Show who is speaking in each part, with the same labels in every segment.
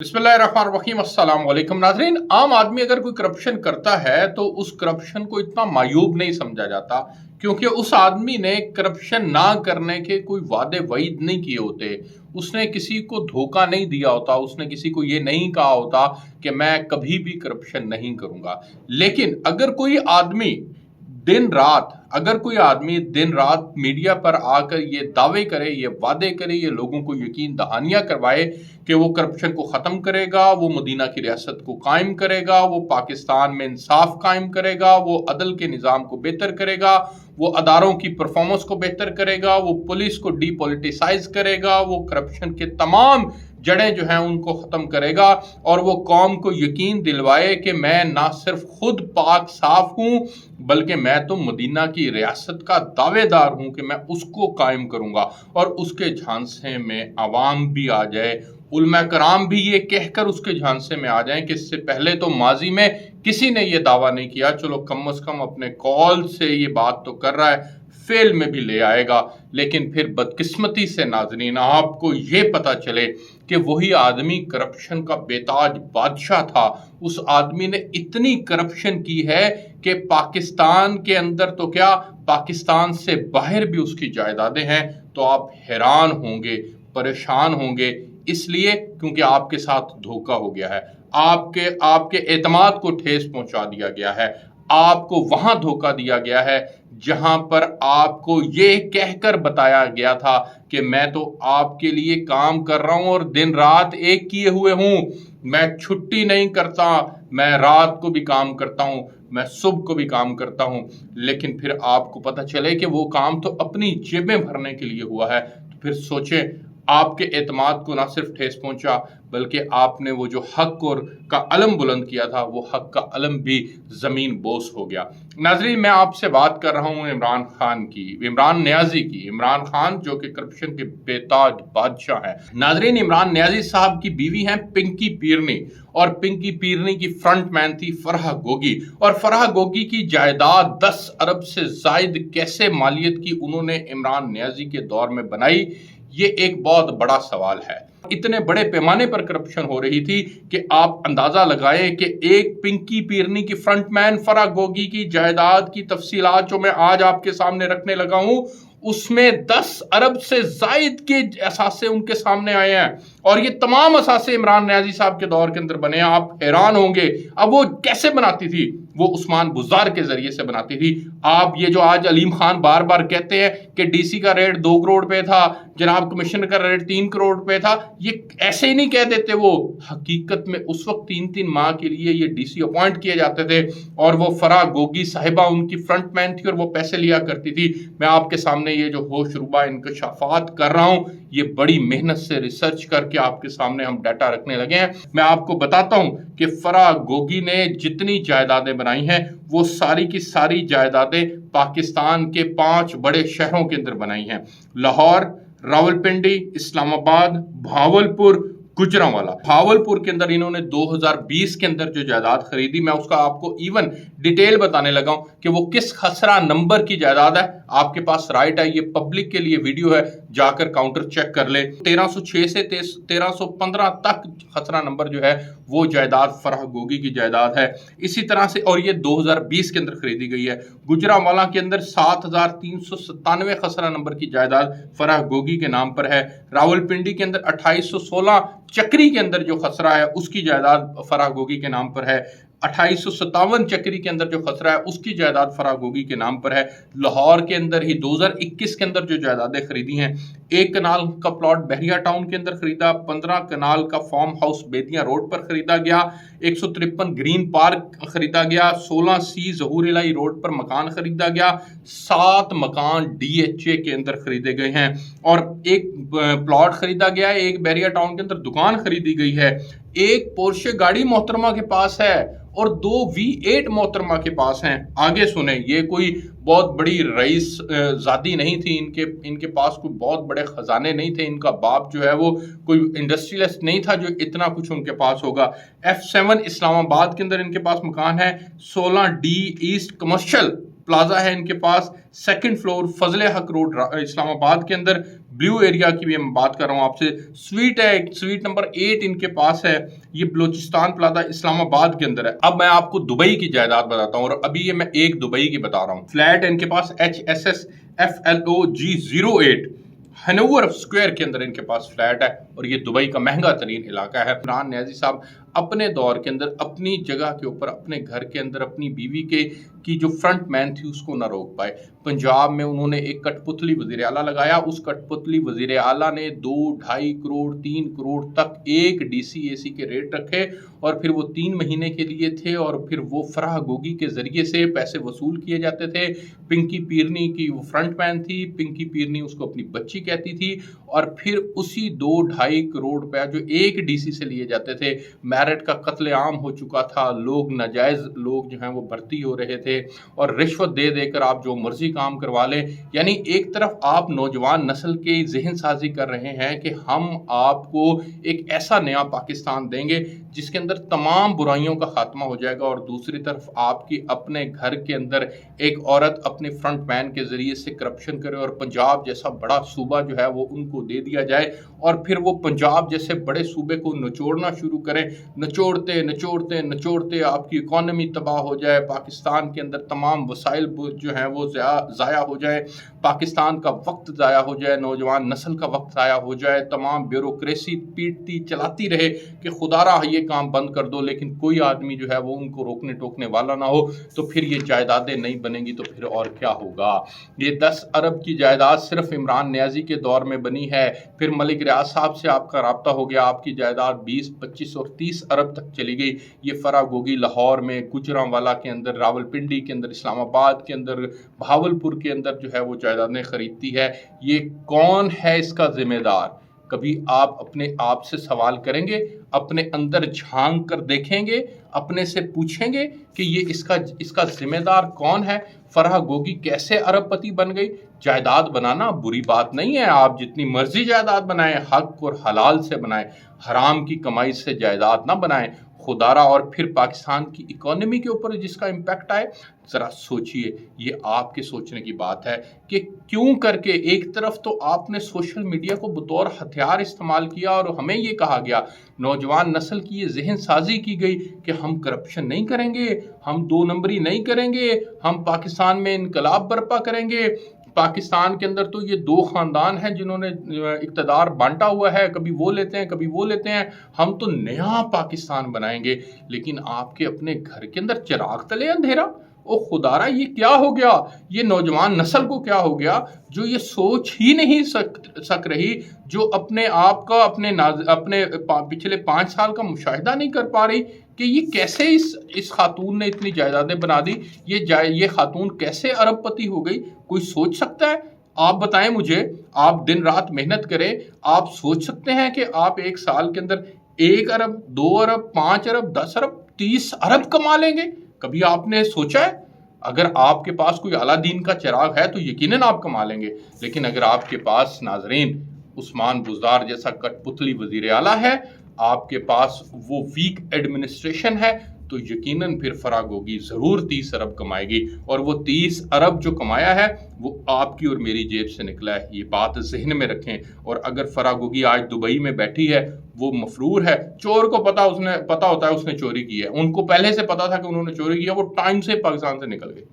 Speaker 1: बिस्मिल्लाहिर्रहमानिर्रहीम अस्सलाम वालेकुम नाज़रीन। आम आदमी अगर कोई करप्शन करता है तो उस करप्शन को इतना मायूब नहीं समझा जाता, क्योंकि उस आदमी ने करप्शन ना करने के कोई वादे वईद नहीं किए होते। उसने किसी को धोखा नहीं दिया होता, उसने किसी को ये नहीं कहा होता कि मैं कभी भी करप्शन नहीं करूंगा। लेकिन अगर कोई आदमी दिन रात मीडिया पर आकर ये दावे करे, ये वादे करे, ये लोगों को यकीन दहानियां करवाए कि वो करप्शन को ख़त्म करेगा, वो मदीना की रियासत को कायम करेगा, वो पाकिस्तान में इंसाफ कायम करेगा, वो अदल के निज़ाम को बेहतर करेगा, वो अदारों की परफॉर्मेंस को बेहतर करेगा, वो पुलिस को डीपोलिटिसाइज करेगा, वो करप्शन के तमाम जड़ें जो हैं उनको ख़त्म करेगा और वो कौम को यकीन दिलवाए कि मैं ना सिर्फ खुद पाक साफ हूँ बल्कि मैं तो मदीना की रियासत का दावेदार हूँ कि मैं उसको कायम करूँगा। और उसके झांसे में आवाम भी आ जाए, उलमा कराम भी ये कहकर उसके झांसे में आ जाएं कि इससे पहले तो माजी में किसी ने ये दावा नहीं किया, चलो कम से कम अपने कॉल से ये बात तो कर रहा है, फेल में भी ले आएगा। लेकिन फिर बदकिस्मती से नाज़रीन आपको ये पता चले कि वही आदमी करप्शन का बेताज बादशाह था। उस आदमी ने इतनी करप्शन की है कि पाकिस्तान के अंदर तो क्या, पाकिस्तान से बाहर भी उसकी जायदादें हैं। तो आप हैरान होंगे, परेशान होंगे, इसलिए क्योंकि आपके साथ धोखा हो गया है, आपके एतमाद को ठेस पहुंचा दिया गया है, आपको वहां धोखा दिया गया है जहां पर आपको ये कहकर बताया गया था कि मैं तो आपके लिए काम कर रहा हूं और दिन रात एक किए हुए हूं, मैं छुट्टी नहीं करता, मैं रात को भी काम करता हूं, मैं सुबह को भी काम करता हूं। लेकिन फिर आपको पता चले कि वो काम तो अपनी जेबें भरने के लिए हुआ है। तो फिर सोचें, आपके एतमाद को ना सिर्फ ठेस पहुंचा बल्कि आपने वो जो हक और का अलम बुलंद किया था वो हक का अलम भी ज़मीन बोस हो गया। नाज़रीन, मैं आपसे बात कर रहा हूँ इमरान नियाज़ी की। इमरान खान जो कि करप्शन के बेताज बादशाह हैं। नाज़रीन, इमरान नियाज़ी साहब की बीवी हैं पिंकी पीरनी, और पिंकी पीरनी की फ्रंट मैन थी फराह गोगी। और फराह गोगी की जायदाद 10 अरब से जायद कैसे मालियत की उन्होंने इमरान नियाज़ी के दौर में बनाई, ये एक बहुत बड़ा सवाल है। इतने बड़े पैमाने पर करप्शन हो रही थी कि आप अंदाजा लगाएं कि एक पिंकी पीरनी की फ्रंटमैन फराह गोगी की जायदाद की तफसीलात जो मैं आज आपके सामने रखने लगा हूं, उसमें 10 अरब से जायद के असासे उनके सामने आए हैं। और ये तमाम असासे इमरान नियाज़ी साहब के दौर के अंदर बने। आप हैरान होंगे। अब वो कैसे बनाती थी? वो उस्मान बुज़ार के जरिए से बनाती थी। आप ये जो आज अलीम खान बार बार कहते हैं कि डीसी का रेट 2 करोड़ पे था, जनाब कमिश्नर का रेट 3 करोड़ पे था, ये ऐसे ही नहीं कह देते। वो हकीकत में उस वक्त 3-3 माह के लिए ये डीसी अपॉइंट किए जाते थे और वो फराह गोगी साहिबा उनकी फ्रंट मैन थी और वो पैसे लिया करती थी। मैं आपके सामने ये जो होशरुबा इंकशाफात कर रहा हूँ, ये बड़ी मेहनत से रिसर्च करके आपके सामने हम डाटा रखने लगे हैं। मैं आपको बताता हूं कि फराह गोगी ने जितनी जायदादें बनाई हैं वो सारी की सारी जायदादें पाकिस्तान के 5 बड़े शहरों के अंदर बनाई हैं। लाहौर, रावलपिंडी, इस्लामाबाद, भावलपुर, गुजरांवाला। भावलपुर के अंदर इन्होंने 2020 के अंदर जो जायदाद खरीदी, मैं उसका आपको इवन डिटेल बताने लगा हूं कि वो किस खसरा नंबर की जायदाद है। आपके पास राइट है, ये पब्लिक के लिए वीडियो है, जाकर काउंटर चेक कर ले। 1306 से 1315 तक खसरा नंबर जो है वो जायदाद फराह गोगी की जायदाद है। इसी तरह से, और ये 2020 के अंदर खरीदी गई है। गुजरांवाला के अंदर 7397 खसरा नंबर की जायदाद फराह गोगी के नाम पर है। रावलपिंडी के अंदर 2816 चक्री के अंदर जो खसरा है उसकी जायदाद फराह गोगी के नाम पर है। 2857 चक्री के अंदर जो खसरा है उसकी जायदाद फराह गोगी के नाम पर है। लाहौर के अंदर ही 2021 के अंदर जो जायदादें खरीदी हैं, 1 कनाल का प्लॉट बहरिया टाउन के अंदर खरीदा, 15 कनाल का फार्म हाउस बेदिया रोड पर खरीदा गया, 153 ग्रीन पार्क खरीदा गया, 16 सी जहूर इलाही रोड पर मकान खरीदा गया, 7 मकान DHA के अंदर खरीदे गए हैं और 1 प्लॉट खरीदा गया है, 1 बहरिया टाउन के अंदर दुकान खरीदी गई है, 1 पोर्शे गाड़ी मोहतरमा के पास है और 2 V8 मोहतरमा के पास हैं। आगे सुने, ये कोई बहुत बड़ी रईस ज़ादी नहीं थी, इनके पास कोई बहुत बड़े खजाने नहीं थे, इनका बाप जो है वो कोई इंडस्ट्रियलिस्ट नहीं था जो इतना कुछ उनके पास होगा। F7 इस्लामाबाद के अंदर इनके पास मकान है, 16D ईस्ट कमर्शियल प्लाजा है इनके पास, सेकंड फ्लोर फजल हक रोड इस्लामाबाद के अंदर, ब्लू एरिया की भी मैं बात कर रहा हूँ आपसे। स्वीट है, स्वीट नंबर 8 इनके पास है, ये बलोचिस्तान प्लाजा इस्लामाबाद के अंदर है। अब मैं आपको दुबई की जायदाद बताता हूँ, और अभी ये मैं एक दुबई की बता रहा हूँ। फ्लैट है इनके पास HSS FLOG08 हनोवर स्क्वायर के अंदर इनके पास फ्लैट है, और ये दुबई का महंगा तरीन इलाका है। इमरान न्याजी साहब अपने दौर के अंदर अपनी जगह के ऊपर, अपने घर के अंदर अपनी बीवी की जो फ्रंट मैन थी उसको ना रोक पाए। पंजाब में उन्होंने एक कठपुतली वजीर आला लगाया, उस कठपुतली वजीर आला ने 2-2.5 करोड़ 3 करोड़ तक एक DCAC के रेट रखे, और फिर वो 3 महीने के लिए थे, और फिर वो फराह गोगी के जरिए से पैसे वसूल किए जाते थे। पिंकी पीरनी की वो फ्रंट मैन थी, पिंकी पीरनी उसको अपनी बच्ची कहती थी, और फिर उसी 2-2.5 करोड़ रुपया जो एक DC से लिए जाते थे, मैरिट का कत्लेआम हो चुका था, लोग नाजायज लोग जो हैं वो भर्ती हो रहे थे, और रिश्वत दे देकर आप जो मर्जी काम करवा लें। यानी एक तरफ आप नौजवान नस्ल की जहन साजी कर रहे हैं कि हम आपको एक ऐसा नया पाकिस्तान देंगे जिसके अंदर तमाम बुराइयों का खात्मा हो जाएगा, और दूसरी तरफ आपकी अपने घर के अंदर एक औरत अपने फ्रंट मैन के जरिए से करप्शन करे, और पंजाब जैसा बड़ा सूबा जो है वो उनको दे दिया जाए, और फिर वो पंजाब जैसे बड़े सूबे को निचोड़ना शुरू करें। निचोड़ते निचोड़ते निचोड़ते आपकी इकॉनमी तबाह हो जाए, पाकिस्तान के अंदर तमाम वसाइल जो हैं वो ज़ाया हो जाए, पाकिस्तान का वक्त ज़ाया हो जाए, नौजवान नस्ल का वक्त ज़ाया हो जाए, तमाम ब्यूरोक्रेसी पीटती चलाती रहे कि खुदारा ये काम बंद कर दो, लेकिन कोई आदमी जो है वो उनको रोकने टोकने वाला ना हो, तो फिर ये जायदादें नहीं बनेंगी, तो फिर और क्या होगा। ये 10 अरब की जायदाद सिर्फ इमरान न्याजी के दौर में बनी है, फिर मलिक रियाज साहब से आपका राब्ता हो गया, आपकी जायदाद 20, 25 और 30 अरब तक चली गई। ये फराह गोगी लाहौर में, गुजरांवाला के अंदर, रावलपिंडी के अंदर, इस्लामाबाद के अंदर, भावलपुर के अंदर जो है वो जायदादें खरीदती है। ये कौन है इसका जिम्मेदार? कभी आप अपने आप से सवाल करेंगे, अपने अंदर झांक कर देखेंगे, अपने से पूछेंगे कि ये इसका जिम्मेदार कौन है? फराह गोगी कैसे अरबपति बन गई? जायदाद बनाना बुरी बात नहीं है, आप जितनी मर्जी जायदाद बनाएं, हक और हलाल से बनाएं, हराम की कमाई से जायदाद ना बनाएं खुदारा। और फिर पाकिस्तान की इकोनॉमी के ऊपर जिसका इम्पैक्ट आए, ज़रा सोचिए। ये आपके सोचने की बात है कि क्यों करके एक तरफ तो आपने सोशल मीडिया को बतौर हथियार इस्तेमाल किया, और हमें ये कहा गया, नौजवान नस्ल की ये जहन साजी की गई कि हम करप्शन नहीं करेंगे, हम 2 नंबरी नहीं करेंगे, हम पाकिस्तान में इनकलाब बर्पा करेंगे। पाकिस्तान के अंदर तो ये 2 खानदान हैं जिन्होंने इक़्तिदार बांटा हुआ है, कभी वो लेते हैं कभी वो लेते हैं, हम तो नया पाकिस्तान बनाएंगे। लेकिन आपके अपने घर के अंदर चिराग तले अंधेरा। ओ खुदारा, ये क्या हो गया? ये नौजवान नस्ल को क्या हो गया जो ये सोच ही नहीं सक रही, जो अपने आप का अपने पिछले 5 साल का मुशाहिदा नहीं कर पा रही कि ये कैसे इस खातून ने इतनी जायदादें बना दी, ये खातून कैसे अरबपति हो गई? कोई सोच सकता है? आप बताएं मुझे, आप दिन रात मेहनत करें, आप सोच सकते हैं कि आप एक साल के अंदर 1 अरब 2 अरब 5 अरब 10 अरब 30 अरब कमा लेंगे? कभी आपने सोचा है? अगर आपके पास कोई अलादीन का चिराग है तो यकीनन आप कमा लेंगे, लेकिन अगर आपके पास नाजरीन उस्मान बुज़दार जैसा कठपुतली वजीर आला है, आपके पास वो वीक एडमिनिस्ट्रेशन है, तो यकीनन फिर फराह गोगी ज़रूर 30 अरब कमाएगी, और वो 30 अरब जो कमाया है वो आपकी और मेरी जेब से निकला है। ये बात जहन में रखें। और अगर फराह गोगी आज दुबई में बैठी है, वो मफरूर है, चोर को पता होता है उसने चोरी की है, उनको पहले से पता था कि उन्होंने चोरी किया, वो टाइम से पाकिस्तान से निकल गए।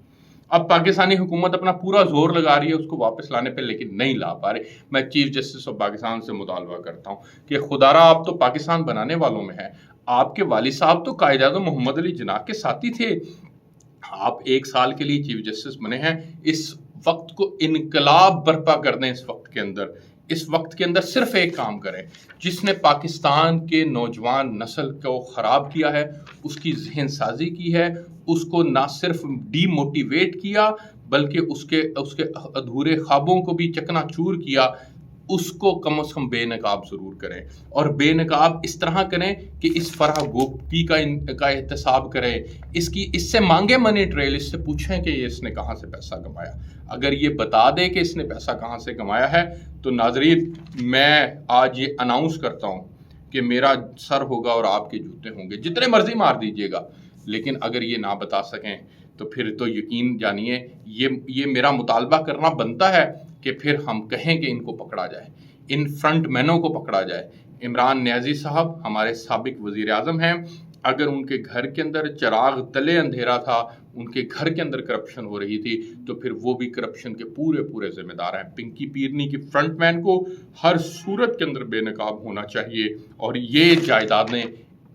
Speaker 1: अब पाकिस्तानी हुकूमत अपना पूरा जोर लगा रही है उसको वापस लाने पे, लेकिन नहीं ला पा रहे। मैं चीफ जस्टिस ऑफ पाकिस्तान से मुतालबा करता हूँ कि खुदारा आप तो पाकिस्तान बनाने वालों में हैं, आपके वालिद साहब तो कायद-ए-आज़म मोहम्मद अली जिन्ना के साथी थे, आप 1 साल के लिए चीफ जस्टिस बने हैं। इस वक्त को इनकलाब बर्पा कर दें। इस वक्त के अंदर सिर्फ एक काम करें, जिसने पाकिस्तान के नौजवान नस्ल को ख़राब किया है, उसकी जहन साजी की है, उसको ना सिर्फ डीमोटिवेट किया बल्कि उसके अधूरे ख्वाबों को भी चकनाचूर किया, उसको कम से कम बेनकाब ज़रूर करें। और बेनकाब इस तरह करें कि इस फराह गोगी का एहतसाब करें, इससे मांगे मनी ट्रेल, इससे पूछें कि ये इसने कहाँ से पैसा कमाया। अगर ये बता दे कि इसने पैसा कहाँ से कमाया है, तो नाज़रीन मैं आज ये अनाउंस करता हूँ कि मेरा सर होगा और आपके जूते होंगे, जितने मर्जी मार दीजिएगा। लेकिन अगर ये ना बता सकें تو پھر تو یقین جانیے یہ میرا مطالبہ کرنا بنتا ہے کہ پھر ہم کہیں کہ ان کو پکڑا جائے، ان فرنٹ مینوں کو پکڑا جائے۔ عمران نیازی صاحب ہمارے سابق وزیر اعظم ہیں، اگر ان کے گھر کے اندر چراغ تلے اندھیرا تھا، ان کے گھر کے اندر کرپشن ہو رہی تھی، تو پھر وہ بھی کرپشن کے پورے ذمہ دار ہیں۔ پنکی پیرنی کی فرنٹ مین کو ہر صورت کے اندر بے نقاب ہونا چاہیے، اور یہ جائیدادیں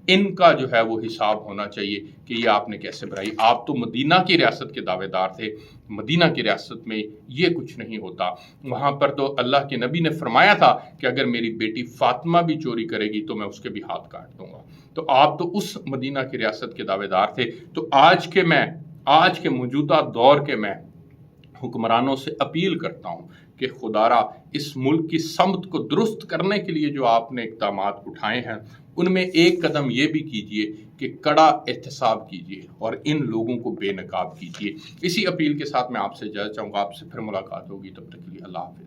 Speaker 1: ان کا جو ہے وہ حساب ہونا چاہیے کہ یہ آپ نے کیسے بنائی۔ آپ تو مدینہ کی ریاست کے دعوے دار تھے، مدینہ کی ریاست میں یہ کچھ نہیں ہوتا، وہاں پر تو اللہ کے نبی نے فرمایا تھا کہ اگر میری بیٹی فاطمہ بھی چوری کرے گی تو میں اس کے بھی ہاتھ کاٹ دوں گا۔ تو آپ تو اس مدینہ کی ریاست کے دعوے دار تھے۔ تو آج کے موجودہ دور کے میں حکمرانوں سے اپیل کرتا ہوں کہ خدارا اس ملک کی سمت کو درست کرنے کے لیے جو آپ نے اقدامات اٹھائے ہیں، ان میں ایک قدم یہ بھی کیجئے کہ کڑا احتساب کیجئے اور ان لوگوں کو بے نقاب کیجئے۔ اسی اپیل کے ساتھ میں آپ سے اجازت چاہوں گا، آپ سے پھر ملاقات ہوگی، تب تک کے لیے اللہ حافظ۔